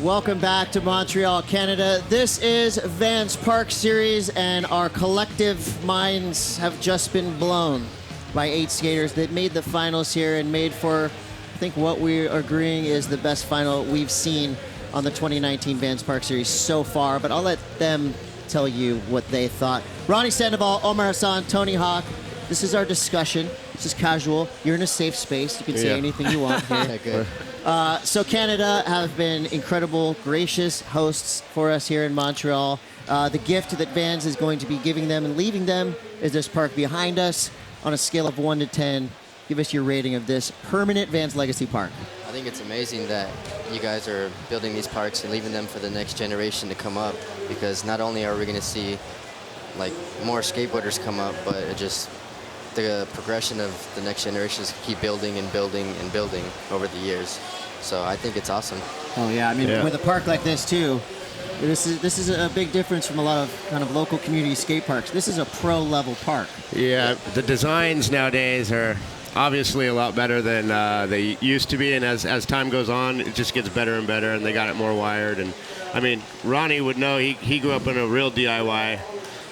Welcome back to Montreal, Canada. This is Vans Park Series, and our collective minds have just been blown by 8 skaters that made the finals here and made for, I think, what we're agreeing is the best final we've seen on the 2019 Vans Park Series so far. But I'll let them tell you what they thought. Ronnie Sandoval, Omar Hassan, Tony Hawk. This is our discussion. This is casual. You're in a safe space. You can say anything you want here. Good. So Canada have been incredible, gracious hosts for us here in Montreal. The gift that Vans is going to be giving them and leaving them is this park behind us. On a scale of 1 to 10, give us your rating of this permanent Vans Legacy Park. I think it's amazing that you guys are building these parks and leaving them for the next generation to come up, because not only are we going to see like more skateboarders come up, but it just the progression of the next generations keep building and building and building over the years. So I think it's awesome. Oh yeah, I mean with a park like this too, this is a big difference from a lot of kind of local community skate parks. This is a pro level park. Yeah, the designs nowadays are obviously a lot better than they used to be, and as time goes on, it just gets better and better, and they got it more wired. And I mean, Ronnie would know, he grew up in a real DIY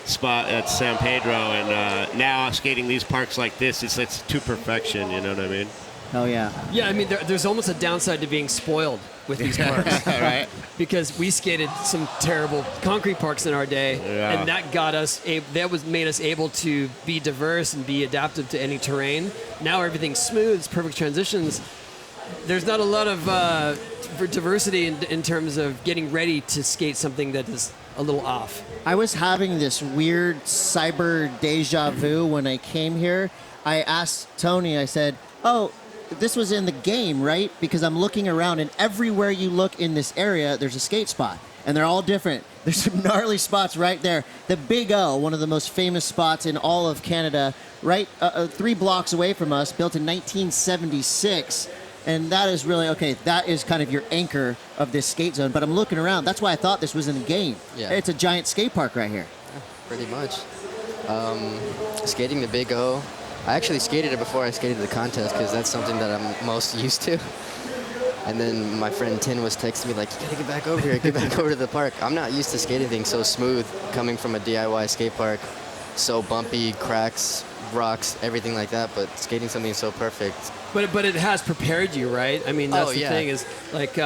spot at San Pedro, and now skating these parks like this, it's to perfection, you know what I mean? Oh yeah. Yeah, I mean, there's almost a downside to being spoiled with these parks. Right? Because we skated some terrible concrete parks in our day, and that got us, made us able to be diverse and be adaptive to any terrain. Now everything's smooth, it's perfect transitions. There's not a lot of diversity in terms of getting ready to skate something that is a little off. I was having this weird cyber deja vu when I came here. I asked Tony, I said, oh, this was in the game, right? Because I'm looking around, and everywhere you look in this area, there's a skate spot. And they're all different. There's some gnarly spots right there. The Big O, one of the most famous spots in all of Canada, right 3 blocks away from us, built in 1976. And that is really, okay, that is kind of your anchor of this skate zone. But I'm looking around. That's why I thought this was in the game. Yeah. It's a giant skate park right here. Yeah, pretty much. Skating the Big O, I actually skated it before I skated the contest, because that's something that I'm most used to. And then my friend Tin was texting me like, you gotta get back over here, get back over to the park. I'm not used to skating things so smooth, coming from a DIY skate park, so bumpy, cracks, rocks, everything like that, but skating something so perfect. But it has prepared you, right? I mean, that's the thing is, like,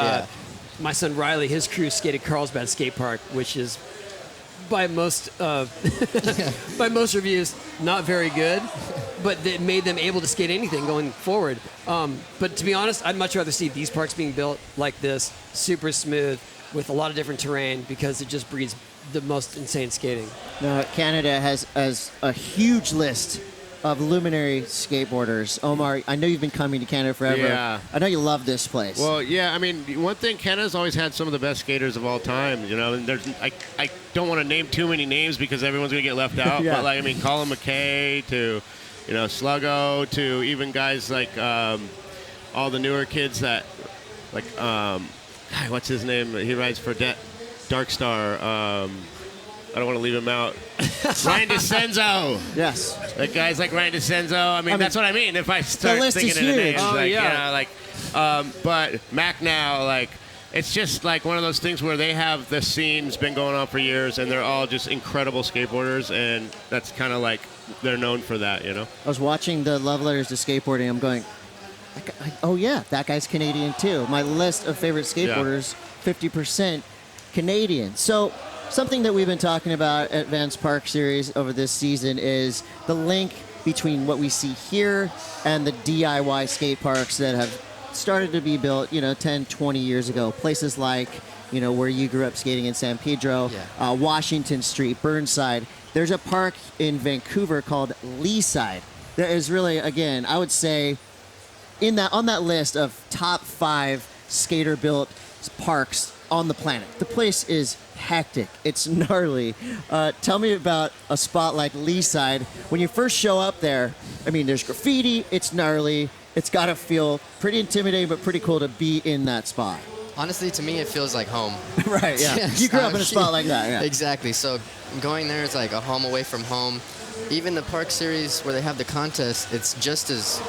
my son Riley, his crew skated Carlsbad Skate Park, which is by most by most reviews not very good, but it made them able to skate anything going forward. But to be honest, I'd much rather see these parks being built like this, super smooth, with a lot of different terrain, because it just breeds the most insane skating. Now, Canada has a huge list of luminary skateboarders. Omar, I know you've been coming to Canada forever. Yeah. I know you love this place. Well, yeah, I mean, one thing, Canada's always had some of the best skaters of all time, you know, and I don't want to name too many names because everyone's going to get left out, but, like, I mean, Colin McKay to, you know, Sluggo to even guys like all the newer kids that, like, what's his name? He rides for Darkstar. I don't want to leave him out. Ryan DeCenzo. Yes. Like guys like Ryan DeCenzo. I mean, that's what I mean. If I start thinking of the names, Oh, like, yeah. you know, like, but Mac now, like, it's just like one of those things where they have the scene's been going on for years, and they're all just incredible skateboarders, and that's kind of like they're known for that, you know. I was watching the Love Letters to Skateboarding. I'm going, oh yeah, that guy's Canadian too. My list of favorite skateboarders, 50% Canadian. So something that we've been talking about at Vans Park Series over this season is the link between what we see here and the DIY skate parks that have started to be built, you know, 10, 20 years ago. Places like, you know, where you grew up skating in San Pedro, Washington Street, Burnside. There's a park in Vancouver called Leaside. That is really, again, I would say, on that list of top 5 skater-built parks on the planet. The place is hectic. It's gnarly. Tell me about a spot like Leaside. When you first show up there, I mean, there's graffiti. It's gnarly. It's got to feel pretty intimidating, but pretty cool to be in that spot. Honestly, to me, it feels like home. Right, yeah. Yes, You grew up in a spot like that, yeah. Exactly. So going there is like a home away from home. Even the park series where they have the contest, it's just as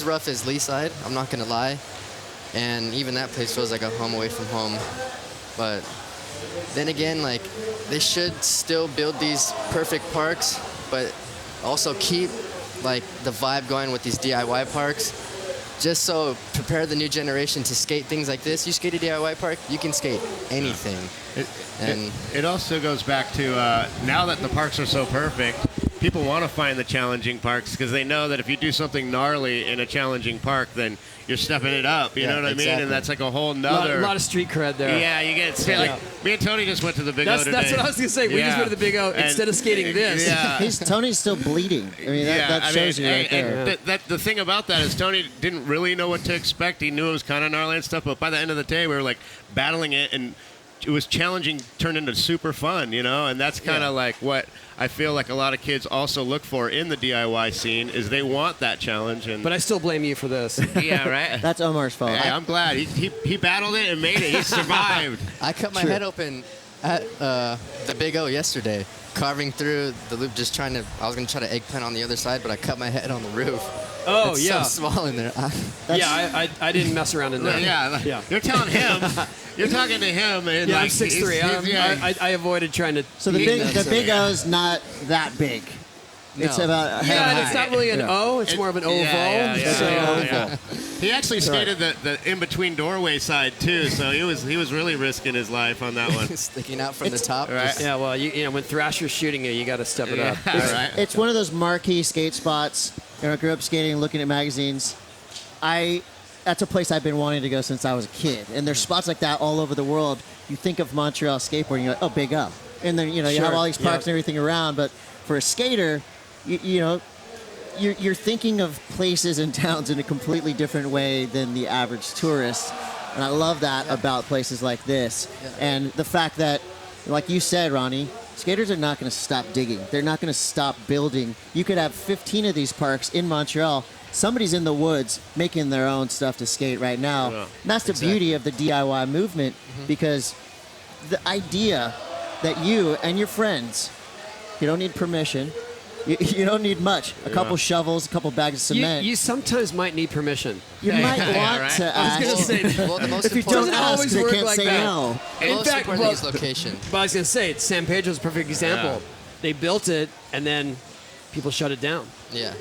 rough as Leaside. I'm not going to lie. and even that place feels like a home away from home. But then again, like, they should still build these perfect parks, but also keep like the vibe going with these DIY parks, just so prepare the new generation to skate things like this. You skate a DIY park, you can skate anything. It also goes back to now that the parks are so perfect, people want to find the challenging parks because they know that if you do something gnarly in a challenging park, then you're stepping it up. You know what I mean? And that's like a whole nother. A lot of street cred there. Yeah, you get like me and Tony just went to the Big O today. That's what I was gonna say. We just went to the Big O instead of skating this. Yeah. Tony's still bleeding. I mean, that shows you right there. The thing about that is Tony didn't really know what to expect. He knew it was kind of gnarly and stuff, but by the end of the day, we were like battling it, and it was challenging, turned into super fun, you know? And that's kind of like what I feel like a lot of kids also look for in the DIY scene is they want that challenge. But I still blame you for this. Yeah, right? That's Omar's fault. Hey, I'm glad. He battled it and made it. He survived. I cut my head open at the Big O yesterday, carving through the loop, I was going to try to eggplant on the other side, but I cut my head on the roof. Oh, it's so small in there. I didn't mess around in there. Yeah. You're telling him. You're talking to him. And I'm 6'3". I avoided trying to. So the Big O's not that big. No. It's about and it's not really an O. It's more of an oval. Yeah. He actually skated the in between doorway side too, so he was really risking his life on that one. Sticking out from the top. Right. Yeah, well, you know, when Thrasher's shooting you got to step it up. It's one of those marquee skate spots. I grew up skating, looking at magazines. That's a place I've been wanting to go since I was a kid. And there's spots like that all over the world. You think of Montreal skateboarding, you're like, oh, Big O. And then, you have all these parks and everything around. But for a skater, you're thinking of places and towns in a completely different way than the average tourist. And I love that about places like this. Yeah. And the fact that, like you said, Ronnie, skaters are not going to stop digging. They're not going to stop building. You could have 15 of these parks in Montreal. Somebody's in the woods making their own stuff to skate right now. Yeah, and that's the beauty of the DIY movement, because the idea that you and your friends, you don't need permission, you don't need much. A couple shovels, a couple bags of cement. You sometimes might need permission. You might want to ask. I was going to say, well, the most if you don't ask, they can't say no. In fact, is location. But I was going to say, San Pedro's a perfect example. Yeah. They built it, and then people shut it down. Yeah.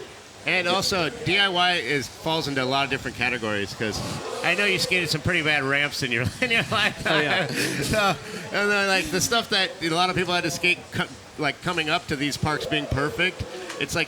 And also, DIY falls into a lot of different categories, because I know you skated some pretty bad ramps in your life. Oh, yeah. And then, like, the stuff that a lot of people had to skate, coming up to these parks being perfect, it's like,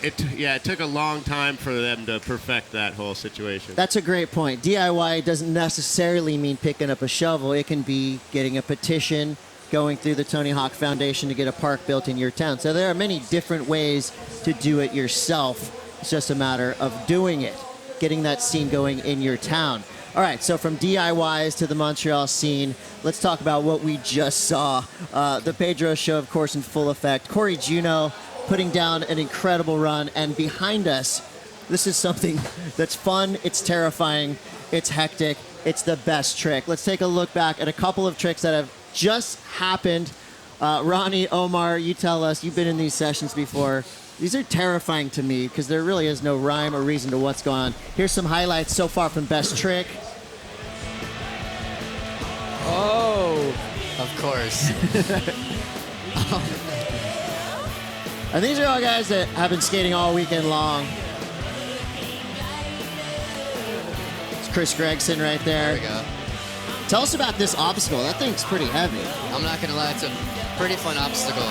it took a long time for them to perfect that whole situation. That's a great point. DIY doesn't necessarily mean picking up a shovel. It can be getting a petition, going through the Tony Hawk Foundation to get a park built in your town. So there are many different ways to do it yourself. It's just a matter of doing it, getting that scene going in your town. All right, so from DIYs to the Montreal scene, let's talk about what we just saw. The Pedro show, of course, in full effect. Corey Juno putting down an incredible run, and behind us, this is something that's fun, it's terrifying, it's hectic, it's the best trick. Let's take a look back at a couple of tricks that have just happened. Ronnie, Omar, you tell us, you've been in these sessions before. These are terrifying to me because there really is no rhyme or reason to what's going on. Here's some highlights so far from Best Trick. Oh, of course. And these are all guys that have been skating all weekend long. It's Chris Gregson right there. There we go. Tell us about this obstacle. That thing's pretty heavy. I'm not going to lie, it's a pretty fun obstacle.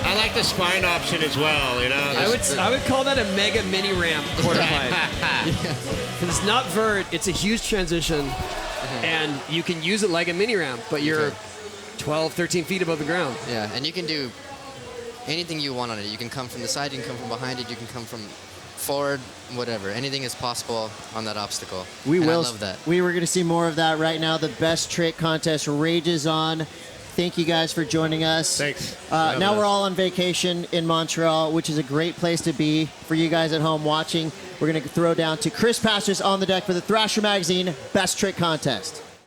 I like the spine option as well, you know. I would call that a mega mini ramp quarter pipe. Because it's not vert, it's a huge transition, and you can use it like a mini ramp, but you're 12, 13 feet above the ground. Yeah, and you can do anything you want on it. You can come from the side, you can come from behind it, you can come from forward, whatever. Anything is possible on that obstacle. I love that. We were going to see more of that right now. The Best Trick contest rages on. Thank you guys for joining us. Thanks. Now we're all on vacation in Montreal, which is a great place to be for you guys at home watching. We're going to throw down to Chris Pastors on the deck for the Thrasher Magazine Best Trick contest.